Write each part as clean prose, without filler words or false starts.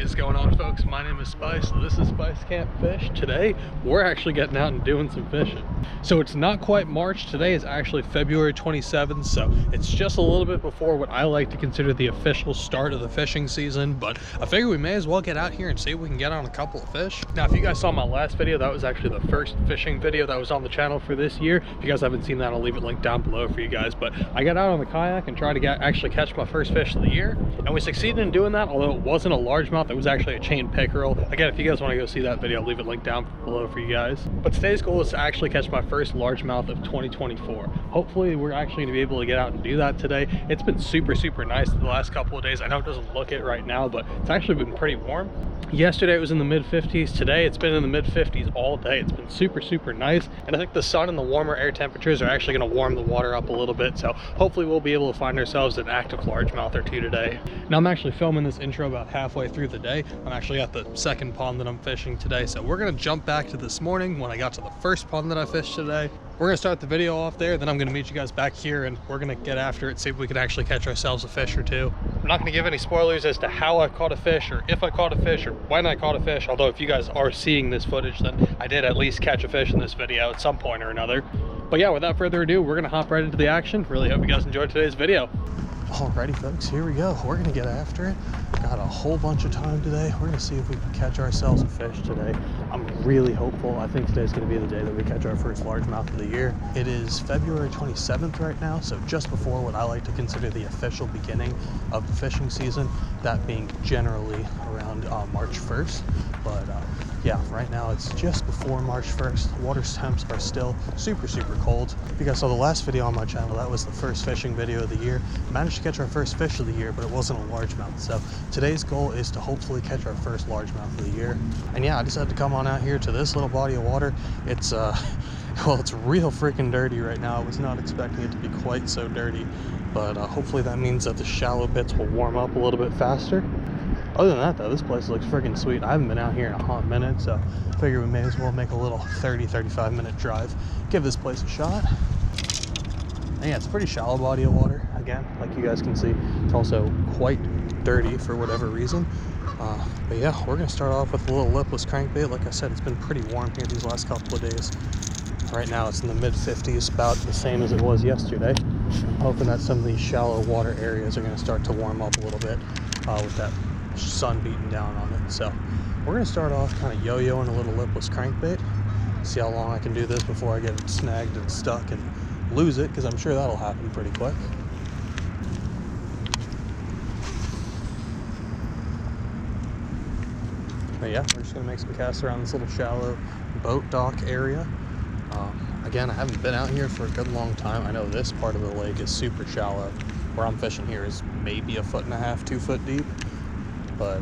is going on, folks? My name is Spice. This is Spice Can't Fish. Today we're actually getting out and doing some fishing. So it's not quite March. Today is actually February 27th, so it's just a little bit before what I like to consider the official start of the fishing season, but I figure we may as well get out here and see if we can get on a couple of fish. Now, if you guys saw my last video, that was actually the first fishing video that was on the channel for this year. If you guys haven't seen that, I'll leave it linked down below for you guys. But I got out on the kayak and tried to actually catch my first fish of the year, and we succeeded in doing that, although it wasn't a largemouth. It was actually a chain pickerel. Again, if you guys want to go see that video, I'll leave it linked down below for you guys. But today's goal is to actually catch my first largemouth of 2024. Hopefully we're actually going to be able to get out and do that today. It's been super nice the last couple of days. I know it doesn't look it right now, but it's actually been pretty warm. Yesterday it was in the mid 50s. Today it's been in the mid 50s all day. It's been super nice, and I think the sun and the warmer air temperatures are actually going to warm the water up a little bit, so hopefully we'll be able to find ourselves an active largemouth or two today. Now, I'm actually filming this intro about halfway through the day. I'm actually at the second pond that I'm fishing today, so we're going to jump back to this morning when I got to the first pond that I fished today. We're going to start the video off there, then I'm going to meet you guys back here and we're going to get after it, see if we can actually catch ourselves a fish or two. I'm not going to give any spoilers as to how I caught a fish or if I caught a fish or when I caught a fish, although if you guys are seeing this footage, then I did at least catch a fish in this video at some point or another. But yeah, without further ado, we're going to hop right into the action. Really hope you guys enjoyed today's video. Alrighty, folks, here we go. We're gonna get after it. Got a whole bunch of time today. We're gonna see if we can catch ourselves a fish today. I'm really hopeful. I think today's gonna be the day that we catch our first largemouth of the year. It is February 27th right now, so just before what I like to consider the official beginning of the fishing season, that being generally around March 1st. But yeah, right now it's just before March 1st. The water temps are still super cold. If you guys saw the last video on my channel, that was the first fishing video of the year. Managed to catch our first fish of the year, but it wasn't a largemouth. So today's goal is to hopefully catch our first largemouth of the year. And yeah, I decided to come on out here to this little body of water. It's well, it's real freaking dirty right now. I was not expecting it to be quite so dirty, but hopefully that means that the shallow bits will warm up a little bit faster. Other than that, though, this place looks freaking sweet. I haven't been out here in a hot minute, so I figure we may as well make a little 30-35 minute drive, give this place a shot. And yeah, it's a pretty shallow body of water. Again, like you guys can see, it's also quite dirty for whatever reason. But yeah, we're gonna start off with a little lipless crankbait. Like I said, it's been pretty warm here these last couple of days. Right now it's in the mid 50s, about the same as it was yesterday. I'm hoping that some of these shallow water areas are gonna start to warm up a little bit with that sun beating down on it. So we're gonna start off kind of yo-yoing a little lipless crankbait, see how long I can do this before I get it snagged and stuck and lose it, because I'm sure that'll happen pretty quick. But yeah, we're just gonna make some casts around this little shallow boat dock area. Again, I haven't been out here for a good long time. I know this part of the lake is super shallow. Where I'm fishing here is maybe 1.5 to 2 foot deep. But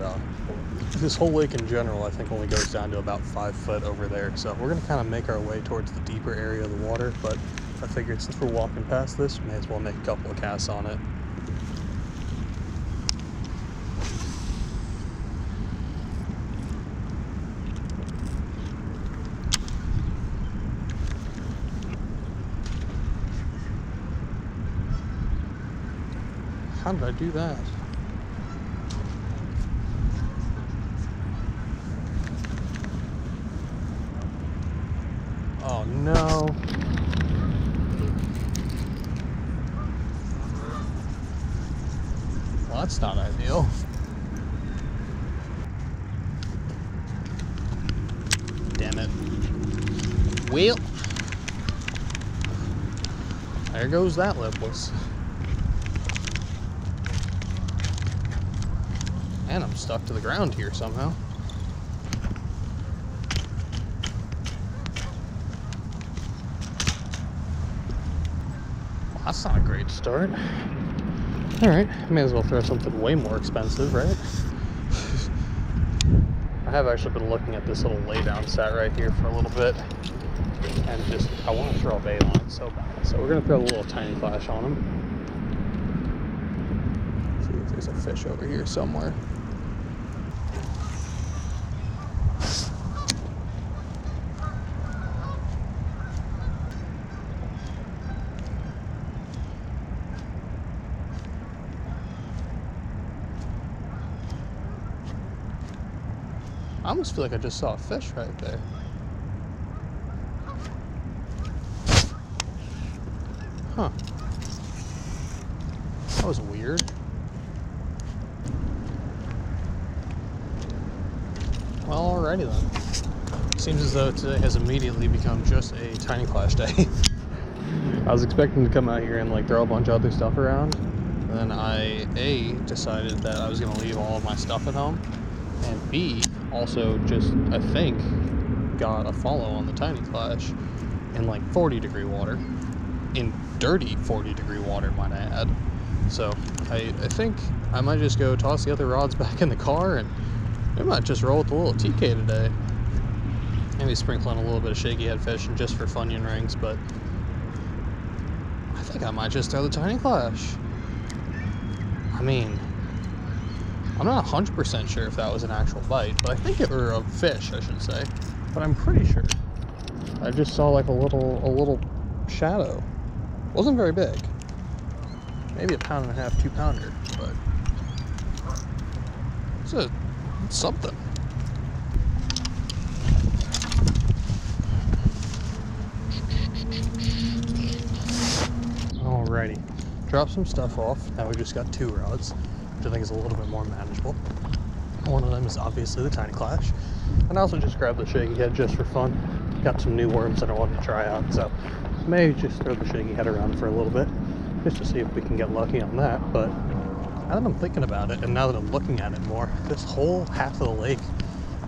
this whole lake in general, I think, only goes down to about 5 foot over there. So we're going to kind of make our way towards the deeper area of the water. But I figured since we're walking past this, we may as well make a couple of casts on it. How did I do that? Oh no. Well, that's not ideal. Damn it. Well, there goes that lipless. And I'm stuck to the ground here somehow. Well, that's not a great start. Alright, may as well throw something way more expensive, right? I have actually been looking at this little laydown set right here for a little bit. And just, I want to throw a bait on it so bad. So we're going to throw a little tiny flash on him. See if there's a fish over here somewhere. I almost feel like I just saw a fish right there. Huh. That was weird. Well, alrighty then. Seems as though today has immediately become just a Tiny Clash day. I was expecting to come out here and like throw a bunch of other stuff around. And then I, A, decided that I was going to leave all of my stuff at home. And B, also just, I think, got a follow on the Tiny Clash in like 40-degree water. In dirty 40-degree water, might I add. So I think I might just go toss the other rods back in the car, and we might just roll with the little TK today. Maybe sprinkle in a little bit of shaky head fishing just for Funyun rings, but I think I might just throw the Tiny Clash. I mean, I'm not 100% sure if that was an actual bite, but I think it were a fish, I should say. But I'm pretty sure. I just saw like a little shadow. Wasn't very big. Maybe a 1.5 pound, 2 pounder, but it's something. Alrighty, drop some stuff off. Now we just got 2 rods, which I think is a little bit more manageable. One of them is obviously the Tiny Clash, and I also just grabbed the shaky head just for fun. Got some new worms that I wanted to try out, so may just throw the shaky head around for a little bit just to see if we can get lucky on that. But now that I'm thinking about it, and now that I'm looking at it more, this whole half of the lake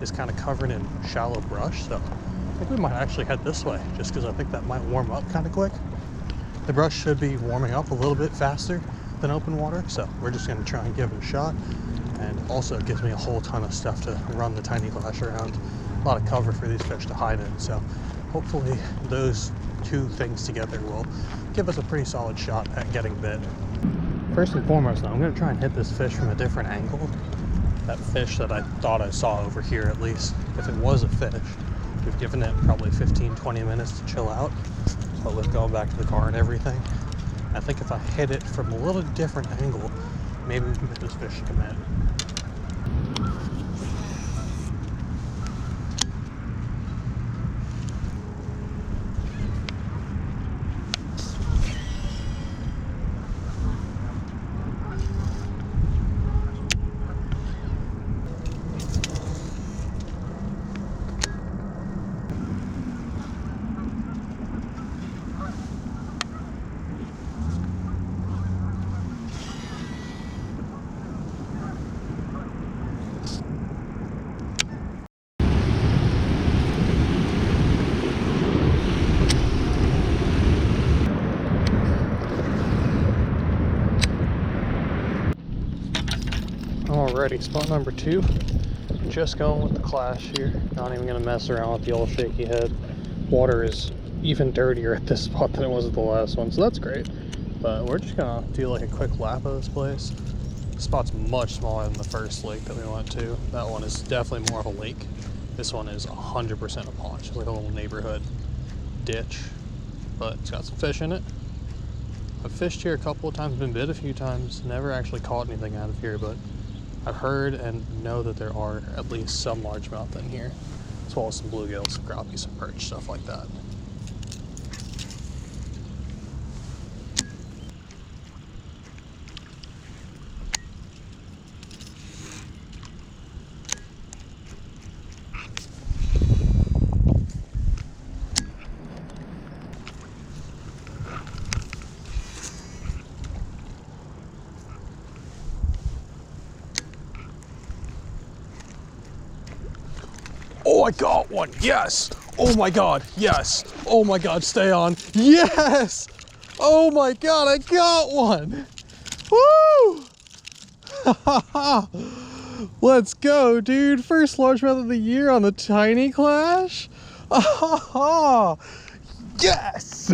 is kind of covered in shallow brush, so I think we might actually head this way just because I think that might warm up kind of quick. The brush should be warming up a little bit faster than open water, so we're just going to try and give it a shot. And also it gives me a whole ton of stuff to run the Tiny Clash around, a lot of cover for these fish to hide in, so hopefully those 2 things together will give us a pretty solid shot at getting bit. First and foremost though, I'm going to try and hit this fish from a different angle. That fish that I thought I saw over here, at least, if it was a fish. We've given it probably 15-20 minutes to chill out, so with going back to the car and everything, I think if I hit it from a little different angle, maybe we can get this fish to come in. Alrighty, spot number 2. Just going with the Clash here. Not even going to mess around with the old shaky head. Water is even dirtier at this spot than it was at the last one, so that's great. But we're just going to do like a quick lap of this place. The spot's much smaller than the first lake that we went to. That one is definitely more of a lake. This one is 100% a pond. It's like a little neighborhood ditch, but it's got some fish in it. I've fished here a couple of times, been bit a few times, never actually caught anything out of here, but I've heard and know that there are at least some largemouth in here, as well as some bluegills, some crappies, some perch, stuff like that. Oh, I got one. Yes. Oh my God. Yes. Oh my God. Stay on. Yes. Oh my God. I got one. Woo. Let's go, dude. First largemouth of the year on the Tiny Clash. Yes.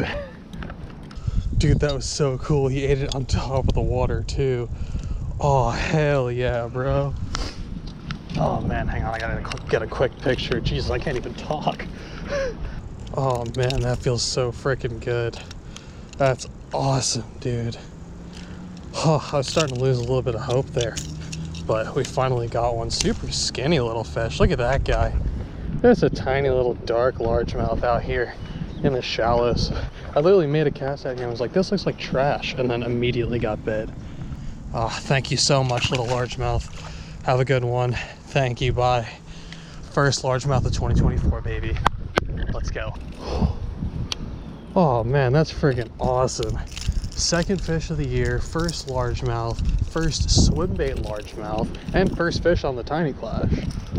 Dude, that was so cool. He ate it on top of the water too. Oh, hell yeah, bro. Oh man, hang on, I gotta get a quick picture. Jesus, I can't even talk. Oh man, that feels so freaking good. That's awesome, dude. Oh, I was starting to lose a little bit of hope there. but we finally got one. Super skinny little fish. Look at that guy. There's a tiny little dark largemouth out here in the shallows. I literally made a cast out here and was like, this looks like trash, and then immediately got bit. Oh, thank you so much, little largemouth. Have a good one. Thank you. Bye. First largemouth of 2024, baby. Let's go. Oh man, that's freaking awesome. Second fish of the year, first largemouth, first swimbait largemouth, and first fish on the Tiny Clash.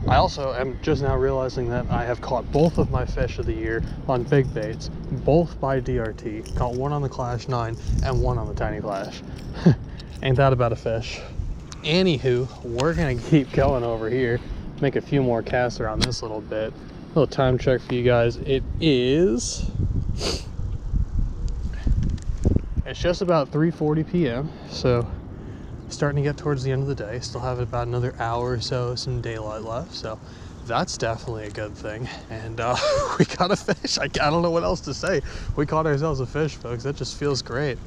I also am just now realizing that I have caught both of my fish of the year on big baits, both by DRT. Caught one on the Clash 9 and one on the Tiny Clash. Ain't that about a fish? Anywho, we're gonna keep going over here, make a few more casts around this little bit. Little time check for you guys. It's just about 3:40 p.m. so starting to get towards the end of the day. Still have about another hour or so, some daylight left, so that's definitely a good thing. And we got a fish. I don't know what else to say. We caught ourselves a fish, folks. That just feels great.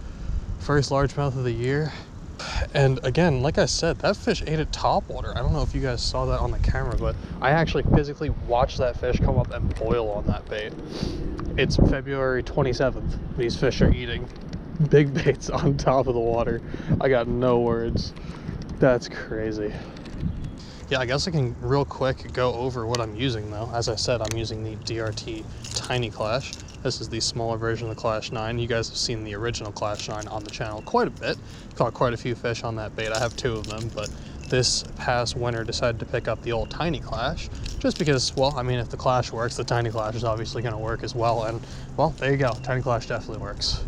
First largemouth of the year. And again, like I said, that fish ate at topwater. I don't know if you guys saw that on the camera, but I actually physically watched that fish come up and boil on that bait. It's February 27th. These fish are eating big baits on top of the water. I got no words. That's crazy. Yeah, I guess I can real quick go over what I'm using though. As I said, I'm using the DRT Tiny Clash. This is the smaller version of the Clash 9. You guys have seen the original Clash 9 on the channel quite a bit. Caught quite a few fish on that bait. I have 2 of them, but this past winter decided to pick up the old Tiny Clash just because, well, I mean, if the Clash works, the Tiny Clash is obviously going to work as well. And, well, there you go. Tiny Clash definitely works.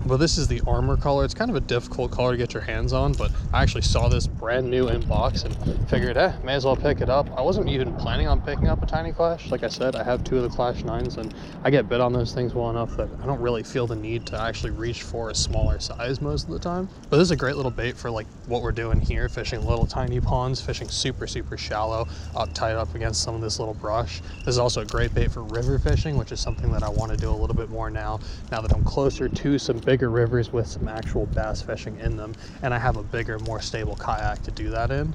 But this is the armor color. It's kind of a difficult color to get your hands on, but I actually saw this brand new in box and figured, may as well pick it up. I wasn't even planning on picking up a Tiny Clash. Like I said, I have 2 of the Clash 9s and I get bit on those things well enough that I don't really feel the need to actually reach for a smaller size most of the time. But this is a great little bait for like what we're doing here, fishing little tiny ponds, fishing super shallow, tied up against some of this little brush. This is also a great bait for river fishing, which is something that I want to do a little bit more now that I'm closer to some bigger rivers with some actual bass fishing in them, and I have a bigger, more stable kayak to do that in.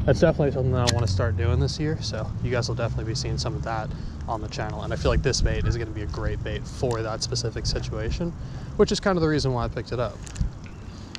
That's definitely something that I want to start doing this year, so you guys will definitely be seeing some of that on the channel. And I feel like this bait is going to be a great bait for that specific situation, which is kind of the reason why I picked it up.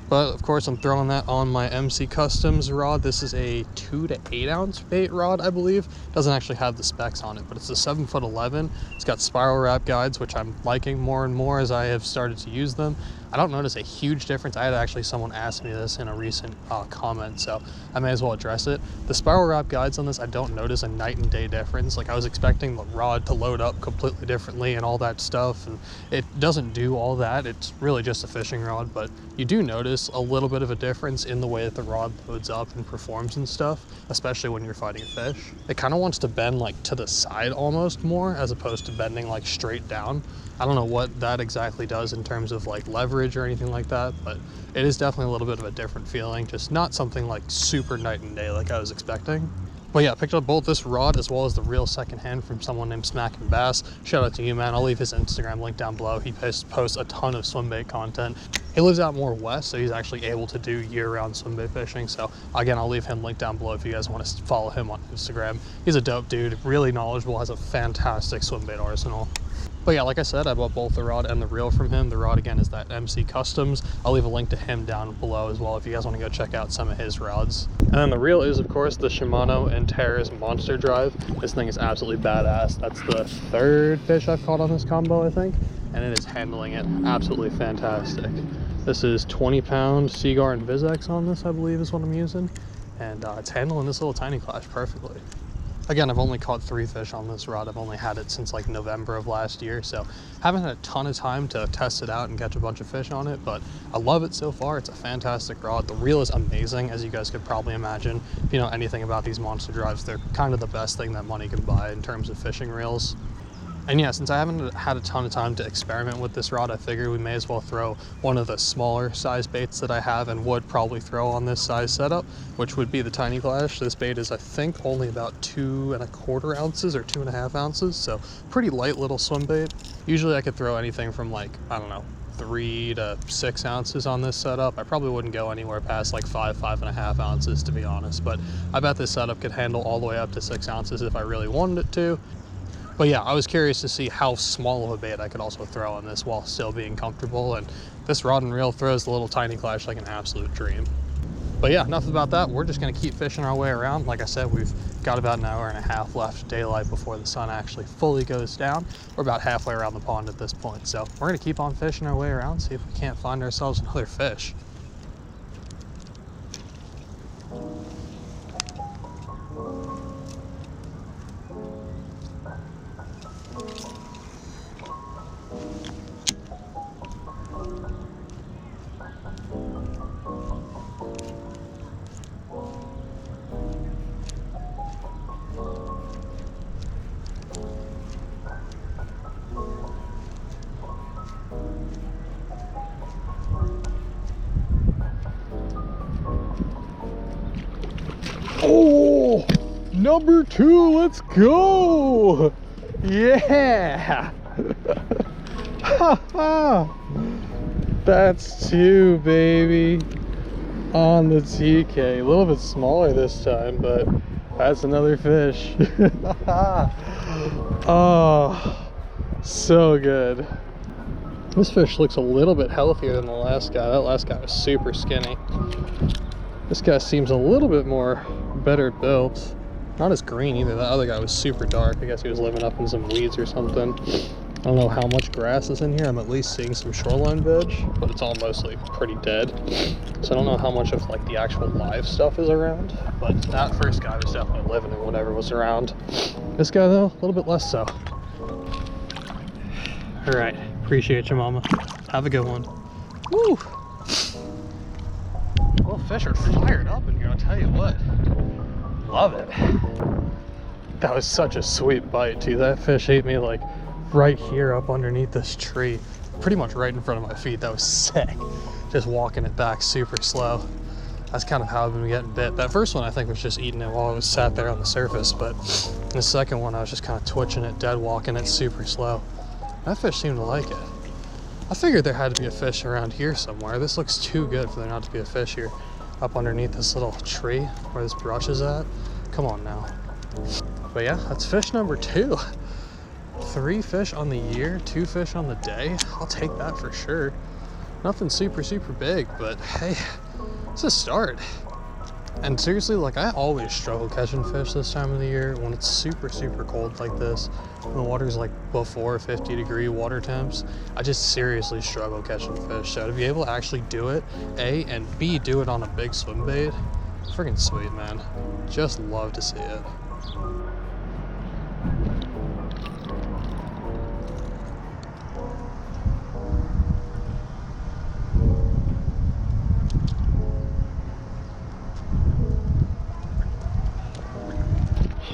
But of course, I'm throwing that on my MC Customs rod. This is a 2 to 8 ounce bait rod, I believe. Doesn't actually have the specs on it, but it's a 7'11". It's got spiral wrap guides, which I'm liking more and more as I have started to use them. I don't notice a huge difference. I had actually someone ask me this in a recent comment, so I may as well address it. The spiral wrap guides on this, I don't notice a night and day difference. Like I was expecting the rod to load up completely differently and all that stuff, and it doesn't do all that. It's really just a fishing rod, but you do notice a little bit of a difference in the way that the rod loads up and performs and stuff, especially when you're fighting a fish. It kind of wants to bend like to the side almost more, as opposed to bending like straight down. I don't know what that exactly does in terms of like leverage or anything like that, but it is definitely a little bit of a different feeling, just not something like super night and day like I was expecting. But yeah, I picked up both this rod as well as the reel secondhand from someone named Smackin' Bass. Shout out to you, man. I'll leave his Instagram link down below. He posts a ton of swim bait content. He lives out more west, so he's actually able to do year-round swim bait fishing. So again, I'll leave him linked down below if you guys want to follow him on Instagram. He's a dope dude, really knowledgeable, has a fantastic swim bait arsenal. But yeah, like I said, I bought both the rod and the reel from him. The rod, again, is that MC Customs. I'll leave a link to him down below as well if you guys want to go check out some of his rods. And then the reel is, of course, the Shimano Antares Monster Drive. This thing is absolutely badass. That's the 3rd fish I've caught on this combo, I think, and it is handling it absolutely fantastic. This is 20-pound Seagar and Vizex on this, I believe, is what I'm using, and it's handling this little Tiny Clash perfectly. Again, I've only caught 3 fish on this rod. I've only had it since like November of last year, so haven't had a ton of time to test it out and catch a bunch of fish on it, but I love it so far. It's a fantastic rod. The reel is amazing, as you guys could probably imagine. If you know anything about these monster drives, they're kind of the best thing that money can buy in terms of fishing reels. And yeah, since I haven't had a ton of time to experiment with this rod, I figured we may as well throw one of the smaller size baits that I have and would probably throw on this size setup, which would be the Tiny Clash. This bait is, I think, only about 2¼ ounces or 2½ ounces, so pretty light little swim bait. Usually I could throw anything from like, I don't know, 3 to 6 ounces on this setup. I probably wouldn't go anywhere past like 5.5 ounces, to be honest, but I bet this setup could handle all the way up to 6 ounces if I really wanted it to. But yeah, I was curious to see how small of a bait I could also throw on this while still being comfortable, and this rod and reel throws the little tiny clash like an absolute dream. But yeah, enough about that. We're just gonna keep fishing our way around. Like I said, we've got about an hour and a half left daylight before the sun actually fully goes down. We're about halfway around the pond at this point. So we're gonna keep on fishing our way around, see if we can't find ourselves another fish. Oh, number 2, let's go. Yeah. That's 2, baby, on the TK. A little bit smaller this time, but that's another fish. Oh, so good. This fish looks a little bit healthier than the last guy. That last guy was super skinny. This guy seems a little bit more better built. Not as green either. That other guy was super dark. I guess he was living up in some weeds or something. I don't know how much grass is in here. I'm at least seeing some shoreline veg, but it's all mostly pretty dead. So I don't know how much of like the actual live stuff is around, but that first guy was definitely living in whatever was around. This guy though, a little bit less so. All right, appreciate you, mama. Have a good one. Woo! Well, fish are fired up in here, I'll tell you what. Love it. That was such a sweet bite too. That fish ate me like right here up underneath this tree, pretty much right in front of my feet. That was sick. Just walking it back super slow. That's kind of how I've been getting bit. That first one I think was just eating it while it was sat there on the surface, but the second one I was just kind of twitching it, dead walking it super slow. That fish seemed to like it. I figured there had to be a fish around here somewhere. This looks too good for there not to be a fish here. Up underneath this little tree where this brush is at. Come on now. But yeah, that's fish number 2. 3 fish on the year, 2 fish on the day. I'll take that for sure. Nothing super big, but hey, it's a start. And seriously, like I always struggle catching fish this time of the year when it's super cold like this. When the water's like before 50-degree water temps, I just seriously struggle catching fish. So to be able to actually do it, A, and B, do it on a big swim bait, freaking sweet, man. Just love to see it.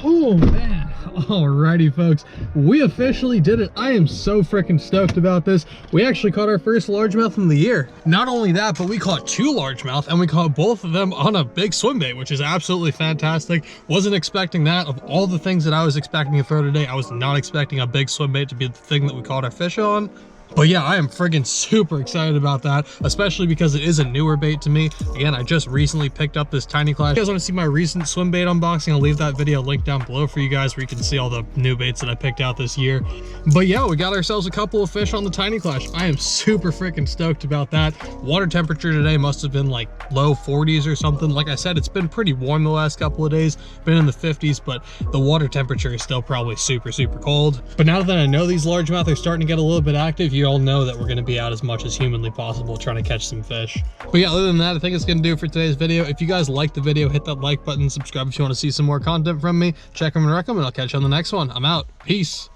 Oh man, alrighty folks, we officially did it. I am so freaking stoked about this. We actually caught our first largemouth in the year. Not only that, but we caught 2 largemouth and we caught both of them on a big swim bait, which is absolutely fantastic. Wasn't expecting that. Of all the things that I was expecting to throw today, I was not expecting a big swim bait to be the thing that we caught our fish on. But yeah, I am friggin' super excited about that, especially because it is a newer bait to me. Again, I just recently picked up this tiny clash. If you guys want to see my recent swim bait unboxing, I'll leave that video linked down below for you guys where you can see all the new baits that I picked out this year. But yeah, we got ourselves a couple of fish on the tiny clash. I am super freaking stoked about that. Water temperature today must have been like low 40s or something. Like I said, it's been pretty warm the last couple of days, been in the 50s, but the water temperature is still probably super cold. But now that I know these largemouth are starting to get a little bit active, you all know that we're going to be out as much as humanly possible trying to catch some fish. But yeah, other than that, I think it's going to do it for today's video. If you guys liked the video, hit that like button, subscribe if you want to see some more content from me. Check them and wreck them, and I'll catch you on the next one. I'm out. Peace.